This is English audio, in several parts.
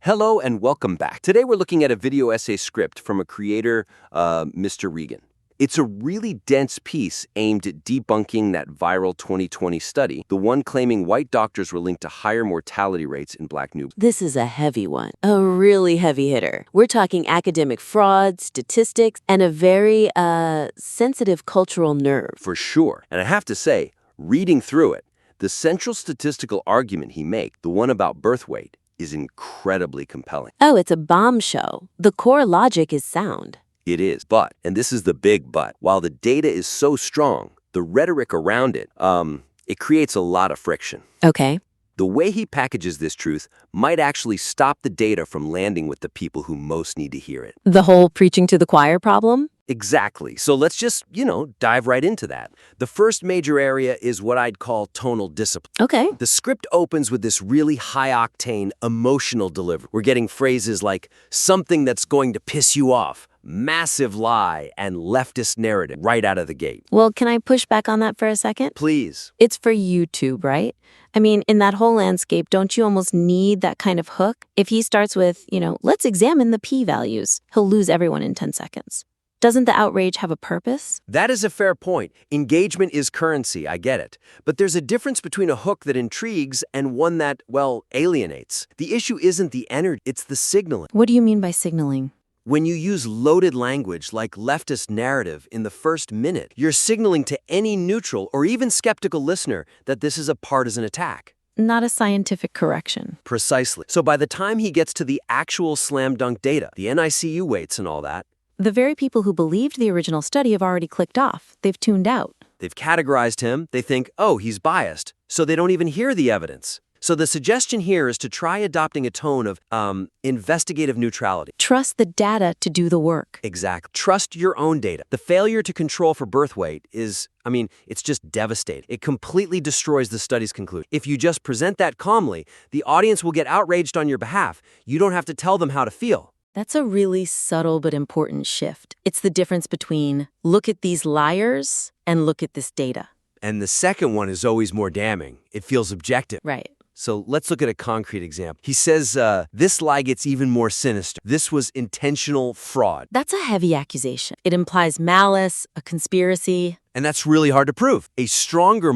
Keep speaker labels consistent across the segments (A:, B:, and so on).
A: Hello and welcome back. Today we're looking at a video essay script from a creator, Mr. Regan. It's a really dense piece aimed at debunking that viral 2020 study, the one claiming white doctors were linked to higher mortality rates in black newborns.
B: This is a heavy one, a really heavy hitter. We're talking academic fraud, statistics, and a very, sensitive cultural nerve.
A: For sure. And I have to say, reading through it, the central statistical argument he makes, the one about birth weight, is incredibly compelling.
B: Oh, it's a bombshell. The core logic is sound.
A: It is, but, and this is the big but, while the data is so strong, the rhetoric around it, it creates a lot of friction.
B: Okay.
A: The way he packages this truth might actually stop the data from landing with the people who most need to hear it.
B: The whole preaching to the choir problem?
A: Exactly. So let's just, dive right into that. The first major area is what I'd call tonal discipline.
B: Okay.
A: The script opens with this really high-octane, emotional delivery. We're getting phrases like, something that's going to piss you off, massive lie, and leftist narrative right out of the gate.
B: Well, can I push back on that for a second?
A: Please.
B: It's for YouTube, right? I mean, in that whole landscape, don't you almost need that kind of hook? If he starts with, let's examine the p-values, he'll lose everyone in 10 seconds. Doesn't the outrage have a purpose?
A: That is a fair point. Engagement is currency, I get it. But there's a difference between a hook that intrigues and one that, alienates. The issue isn't the energy, it's the signaling.
B: What do you mean by signaling?
A: When you use loaded language like leftist narrative in the first minute, you're signaling to any neutral or even skeptical listener that this is a partisan attack.
B: Not a scientific correction.
A: Precisely. So by the time he gets to the actual slam dunk data, the NICU weights and all that,
B: The very people who believed the original study have already clicked off. They've tuned out.
A: they've categorized him, they think, oh, he's biased, so they don't even hear the evidence. So the suggestion here is to try adopting a tone of investigative neutrality.
B: Trust the data to do the work.
A: Exactly. Trust your own data. The failure to control for birth weight is, it's just devastating. It completely destroys the study's conclusion. If you just present that calmly, the audience will get outraged on your behalf. You don't have to tell them how to feel.
B: That's a really subtle but important shift. It's the difference between look at these liars and look at this data.
A: And the second one is always more damning. It feels objective.
B: Right.
A: So let's look at a concrete example. He says, this lie gets even more sinister. This was intentional fraud.
B: That's a heavy accusation. It implies malice, a conspiracy.
A: And that's really hard to prove. A stronger,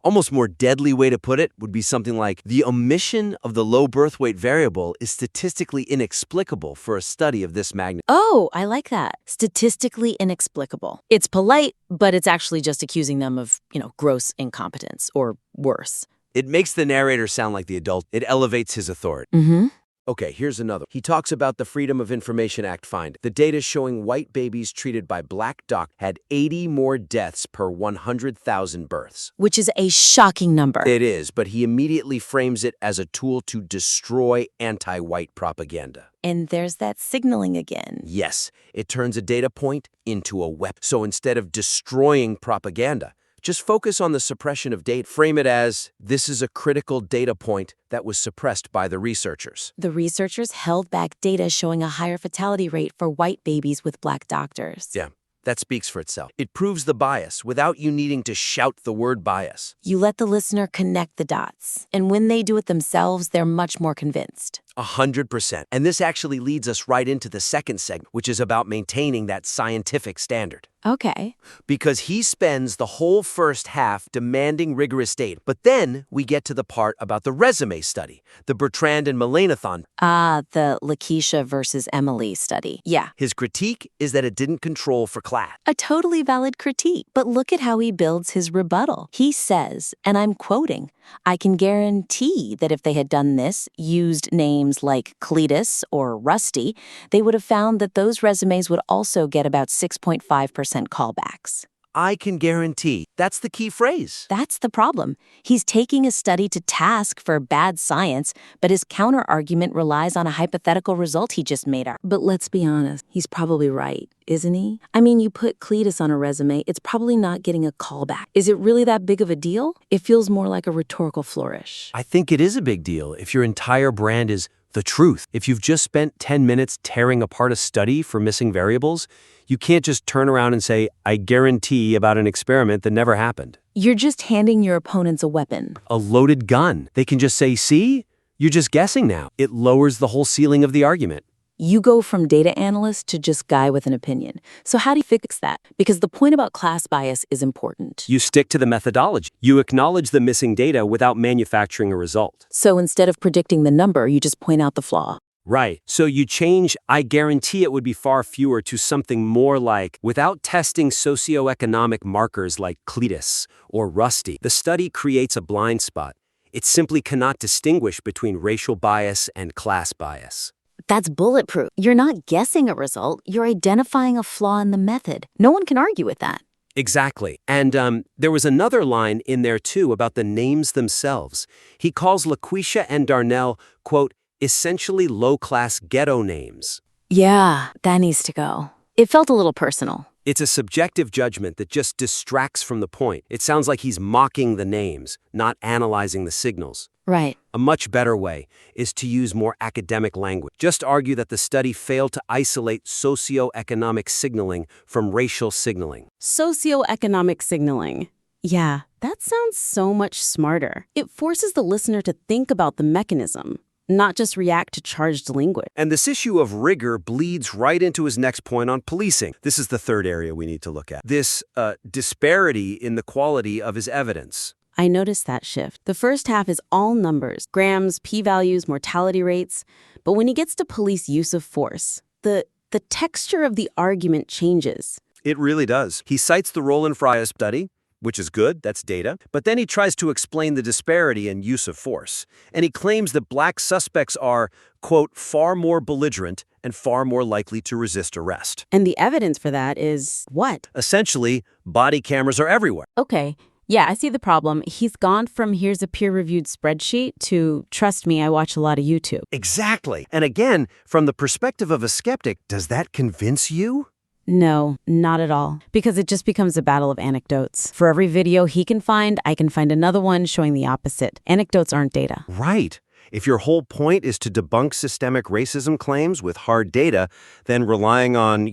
A: almost more deadly way to put it would be something like, the omission of the low birth weight variable is statistically inexplicable for a study of this magnitude.
B: Oh, I like that. Statistically inexplicable. It's polite, but it's actually just accusing them of, gross incompetence or worse.
A: It makes the narrator sound like the adult. It elevates his authority.
B: Mm-hmm.
A: Okay, here's another. He talks about the Freedom of Information Act find. The data showing white babies treated by black doctors had 80 more deaths per 100,000 births.
B: Which is a shocking number.
A: It is, but he immediately frames it as a tool to destroy anti-white propaganda.
B: And there's that signaling again.
A: Yes, it turns a data point into a weapon. So instead of destroying propaganda, just focus on the suppression of data. Frame it as, this is a critical data point that was suppressed by the researchers.
B: The researchers held back data showing a higher fatality rate for white babies with black doctors.
A: Yeah, that speaks for itself. It proves the bias without you needing to shout the word bias.
B: You let the listener connect the dots. And when they do it themselves, they're much more convinced.
A: 100%. And this actually leads us right into the second segment, which is about maintaining that scientific standard.
B: Okay.
A: Because he spends the whole first half demanding rigorous data. But then we get to the part about the resume study, the Bertrand and Melanchthon.
B: The Lakeisha versus Emily study. Yeah.
A: His critique is that it didn't control for class.
B: A totally valid critique. But look at how he builds his rebuttal. He says, and I'm quoting, I can guarantee that if they had done this, used names like Cletus or Rusty, they would have found that those resumes would also get about 6.5% callbacks.
A: I can guarantee. That's the key phrase.
B: That's the problem. He's taking a study to task for bad science, but his counter-argument relies on a hypothetical result he just made up. But let's be honest, he's probably right, isn't he? I mean, you put Cletus on a resume, it's probably not getting a callback. Is it really that big of a deal? It feels more like a rhetorical flourish.
A: I think it is a big deal if your entire brand is the truth. If you've just spent 10 minutes tearing apart a study for missing variables, you can't just turn around and say, I guarantee about an experiment that never happened.
B: You're just handing your opponents a weapon.
A: A loaded gun. They can just say, see? You're just guessing now. It lowers the whole ceiling of the argument.
B: You go from data analyst to just guy with an opinion. So how do you fix that? Because the point about class bias is important.
A: You stick to the methodology. You acknowledge the missing data without manufacturing a result.
B: So instead of predicting the number, you just point out the flaw.
A: Right. So you change, I guarantee it would be far fewer, to something more like, without testing socioeconomic markers like Cletus or Rusty, the study creates a blind spot. It simply cannot distinguish between racial bias and class bias.
B: That's bulletproof. You're not guessing a result, you're identifying a flaw in the method. No one can argue with that.
A: Exactly. And there was another line in there, too, about the names themselves. He calls LaQuisha and Darnell, quote, essentially low-class ghetto names.
B: Yeah, that needs to go. It felt a little personal.
A: It's a subjective judgment that just distracts from the point. It sounds like he's mocking the names, not analyzing the signals.
B: Right.
A: A much better way is to use more academic language. Just argue that the study failed to isolate socioeconomic signaling from racial signaling.
C: Socioeconomic signaling. Yeah, that sounds so much smarter. It forces the listener to think about the mechanism, not just react to charged language.
A: And this issue of rigor bleeds right into his next point on policing. This is the third area we need to look at. This disparity in the quality of his evidence.
C: I noticed that shift. The first half is all numbers, grams, p-values, mortality rates. But when he gets to police use of force, the texture of the argument changes.
A: It really does. He cites the Roland Fry's study, which is good, that's data, but then he tries to explain the disparity in use of force. And he claims that black suspects are, quote, far more belligerent and far more likely to resist arrest.
C: And the evidence for that is what?
A: Essentially, body cameras are everywhere.
C: Okay. Yeah, I see the problem. He's gone from here's a peer-reviewed spreadsheet to trust me, I watch a lot of YouTube.
A: Exactly. And again, from the perspective of a skeptic, does that convince you?
C: No, not at all. Because it just becomes a battle of anecdotes. For every video he can find, I can find another one showing the opposite. Anecdotes aren't data.
A: Right. If your whole point is to debunk systemic racism claims with hard data, then relying on,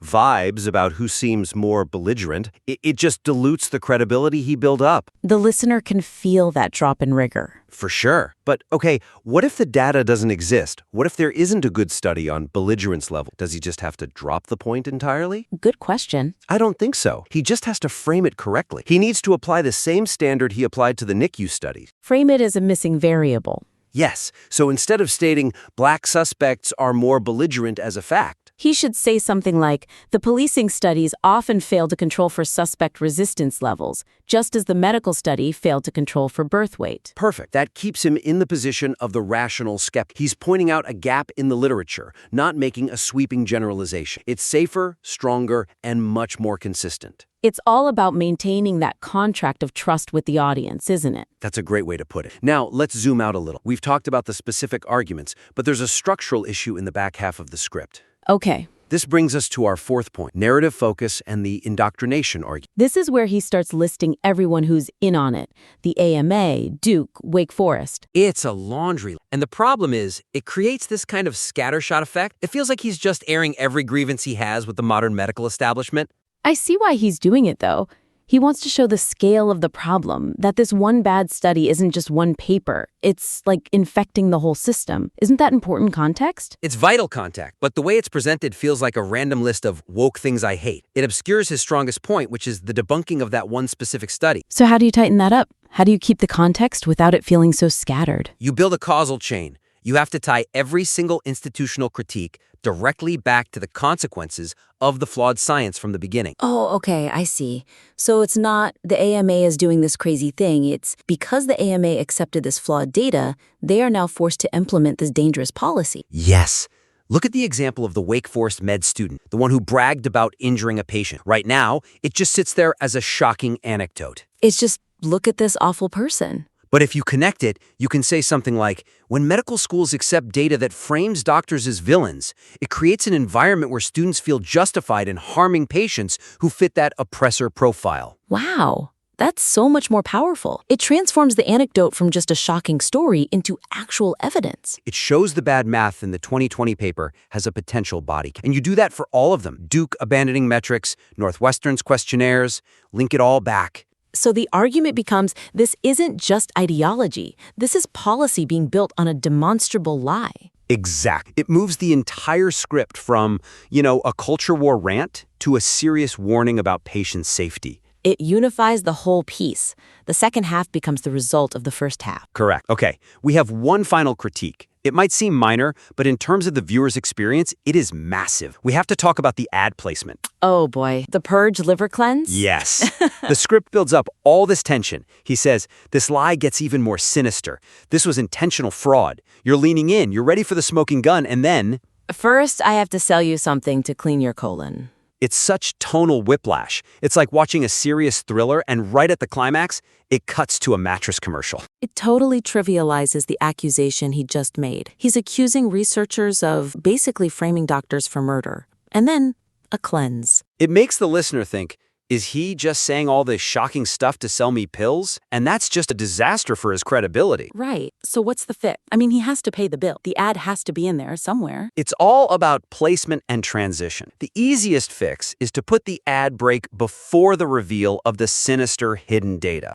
A: vibes about who seems more belligerent, it just dilutes the credibility he built up.
C: The listener can feel that drop in rigor.
A: For sure. But, okay, what if the data doesn't exist? What if there isn't a good study on belligerence level? Does he just have to drop the point entirely?
C: Good question.
A: I don't think so. He just has to frame it correctly. He needs to apply the same standard he applied to the NICU study.
C: Frame it as a missing variable.
A: Yes. So instead of stating black suspects are more belligerent as a fact,
C: he should say something like, the policing studies often fail to control for suspect resistance levels, just as the medical study failed to control for birth weight.
A: Perfect. That keeps him in the position of the rational skeptic. He's pointing out a gap in the literature, not making a sweeping generalization. It's safer, stronger, and much more consistent.
C: It's all about maintaining that contract of trust with the audience, isn't it?
A: That's a great way to put it. Now, let's zoom out a little. We've talked about the specific arguments, but there's a structural issue in the back half of the script.
C: Okay.
A: This brings us to our fourth point, narrative focus and the indoctrination argument.
C: This is where he starts listing everyone who's in on it. The AMA, Duke, Wake Forest.
D: It's a laundry. And the problem is, it creates this kind of scattershot effect. It feels like he's just airing every grievance he has with the modern medical establishment.
C: I see why he's doing it, though. He wants to show the scale of the problem, that this one bad study isn't just one paper. It's like infecting the whole system. Isn't that important context?
D: It's vital context, but the way it's presented feels like a random list of woke things I hate. It obscures his strongest point, which is the debunking of that one specific study.
C: So how do you tighten that up? How do you keep the context without it feeling so scattered?
D: You build a causal chain. You have to tie every single institutional critique directly back to the consequences of the flawed science from the beginning.
B: Oh, okay, I see. So it's not the AMA is doing this crazy thing. It's because the AMA accepted this flawed data, they are now forced to implement this dangerous policy.
D: Yes. Look at the example of the Wake Forest med student, the one who bragged about injuring a patient. Right now, it just sits there as a shocking anecdote.
B: It's just, look at this awful person.
D: But if you connect it, you can say something like, when medical schools accept data that frames doctors as villains, it creates an environment where students feel justified in harming patients who fit that oppressor profile.
B: Wow, that's so much more powerful. It transforms the anecdote from just a shocking story into actual evidence.
D: It shows the bad math in the 2020 paper has a potential body. And you do that for all of them. Duke abandoning metrics, Northwestern's questionnaires, link it all back.
B: So the argument becomes this isn't just ideology. This is policy being built on a demonstrable lie.
D: Exact. It moves the entire script from, a culture war rant to a serious warning about patient safety.
B: It unifies the whole piece. The second half becomes the result of the first half.
D: Correct. Okay, we have one final critique. It might seem minor, but in terms of the viewer's experience, it is massive. We have to talk about the ad placement.
B: Oh boy, the purge liver cleanse?
D: Yes. The script builds up all this tension. He says, this lie gets even more sinister. This was intentional fraud. You're leaning in, you're ready for the smoking gun, and then...
B: First, I have to sell you something to clean your colon.
D: It's such tonal whiplash. It's like watching a serious thriller, and right at the climax, it cuts to a mattress commercial.
B: It totally trivializes the accusation he just made. He's accusing researchers of basically framing doctors for murder. And then, a cleanse.
D: It makes the listener think, is he just saying all this shocking stuff to sell me pills? And that's just a disaster for his credibility.
B: Right. So what's the fix? I mean, he has to pay the bill. The ad has to be in there somewhere.
D: It's all about placement and transition. The easiest fix is to put the ad break before the reveal of the sinister hidden data.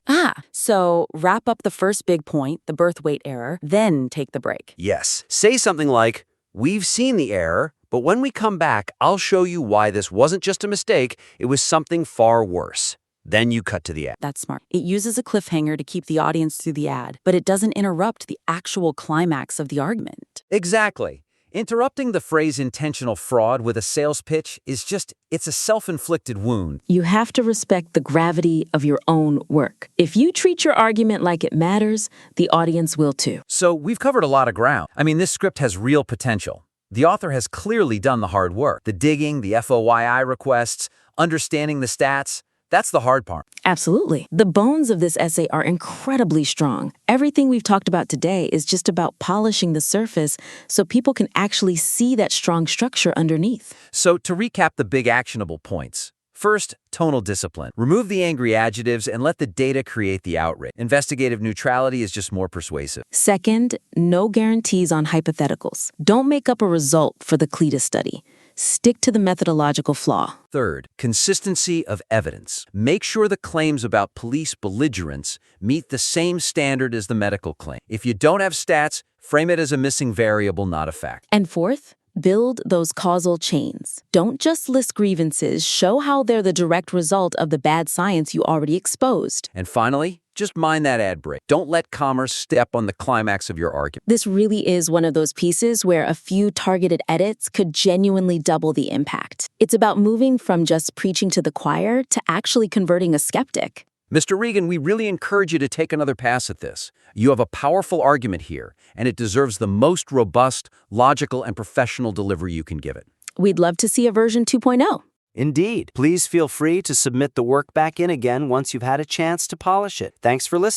B: So wrap up the first big point, the birth weight error, then take the break.
D: Yes. Say something like, we've seen the error, but when we come back, I'll show you why this wasn't just a mistake, it was something far worse. Then you cut to the ad.
B: That's smart. It uses a cliffhanger to keep the audience through the ad, but it doesn't interrupt the actual climax of the argument.
D: Exactly. Interrupting the phrase intentional fraud with a sales pitch is it's a self-inflicted wound.
B: You have to respect the gravity of your own work. If you treat your argument like it matters, the audience will too.
E: So we've covered a lot of ground. I mean, this script has real potential. The author has clearly done the hard work. The digging, the FOII requests, understanding the stats, that's the hard part.
B: Absolutely. The bones of this essay are incredibly strong. Everything we've talked about today is just about polishing the surface so people can actually see that strong structure underneath.
E: So to recap the big actionable points. First, tonal discipline. Remove the angry adjectives and let the data create the outrage. Investigative neutrality is just more persuasive.
B: Second, no guarantees on hypotheticals. Don't make up a result for the CLETA study. Stick to the methodological flaw.
E: Third, consistency of evidence. Make sure the claims about police belligerence meet the same standard as the medical claim. If you don't have stats, frame it as a missing variable, not a fact.
B: And fourth, build those causal chains. Don't just list grievances, show how they're the direct result of the bad science you already exposed.
E: And finally, just mind that ad break. Don't let commerce step on the climax of your argument.
B: This really is one of those pieces where a few targeted edits could genuinely double the impact. It's about moving from just preaching to the choir to actually converting a skeptic.
E: Mr. Regan, we really encourage you to take another pass at this. You have a powerful argument here, and it deserves the most robust, logical, and professional delivery you can give it.
B: We'd love to see a version 2.0.
F: Indeed. Please feel free to submit the work back in again once you've had a chance to polish it. Thanks for listening.